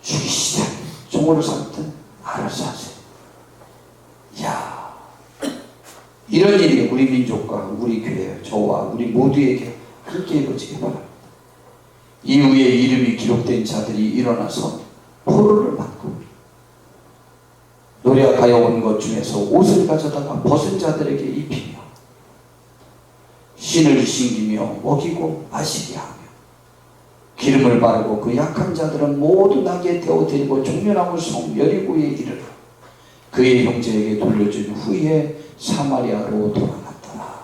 죽이시든 종으로 삼든 알아서 하세요. 이야, 이런 일이 우리 민족과 우리 교회, 저와 우리 모두에게 함께 이루어지기 바랍니다. 이후에 이름이 기록된 자들이 일어나서 포로를 맞고 노략하여 온 것 중에서 옷을 가져다가 벗은 자들에게 입히며 신을 신기며 먹이고 마시게 하며 기름을 바르고 그 약한 자들은 모두 나귀에 태워 데리고 종려나무 성 여리고에 이르러 그의 형제에게 돌려준 후에 사마리아로 돌아갔더라.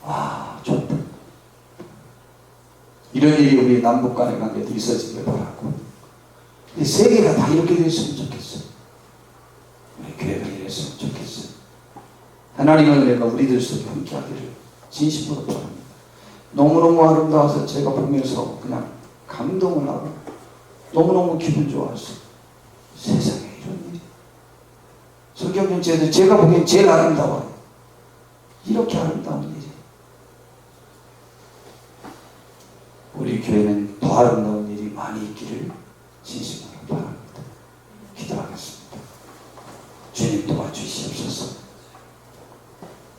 와, 좋다. 이런 일이 우리 남북 간의 관계도 있어지길 바라고, 이 세계가 다 이렇게 됐으면 좋겠어요. 우리 교회가 이랬으면 좋겠어요. 하나님의 은혜가 우리들 속에 함께하기를 진심으로 바랍니다. 너무너무 아름다워서 제가 보면서 그냥 감동을 하고 너무너무 기분 좋았어요. 세상에 이런 일이. 성경전체에서 제가 보기엔 제일 아름다워요. 이렇게 아름다운 일이. 우리 교회는 더 아름다운 일이 많이 있기를 진심으로 바랍니다. 기도하겠습니다. 주님 도와주시옵소서.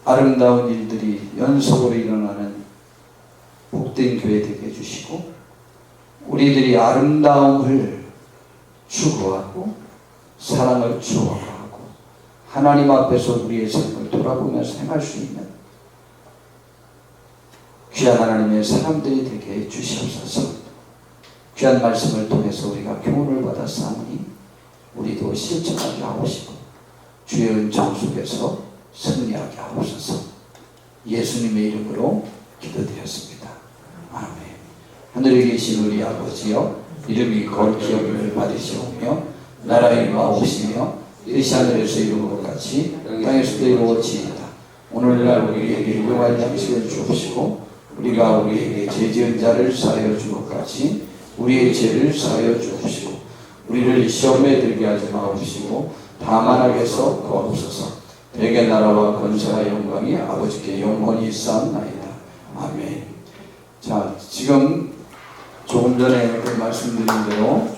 아름다운 일들이 연속으로 일어나는 복된 교회 되게 해주시고, 우리들이 아름다움을 추구하고 사랑을 추구하고 하나님 앞에서 우리의 삶을 돌아보면서 행할 수 있는 귀한 하나님의 사람들이 되게 해주시옵소서. 귀한 말씀을 통해서 우리가 교훈을 받았사오니 우리도 실천하게 하옵시고 주의 은총 속에서 승리하게 하옵소서. 예수님의 이름으로 기도드렸습니다. 아멘. 하늘에 계신 우리 아버지여, 이름이 거룩히 여김을 받으시오며 나라의 임하옵시며 뜻이 하늘에서 이루는 것 같이 땅에서도 이루어지이다. 오늘날 우리에게 일용할 양식을 주옵시고 우리가 우리에게 죄 지은 자를 사하여 준 것 같이 우리의 죄를 사하여 주옵시고 우리를 시험에 들게 하지 마옵시고 다만 악에서 구하옵소서. 대개 나라와 권세와 영광이 아버지께 영원히 쌓나이다. 아멘. 자, 지금 조금 전에 말씀드린 대로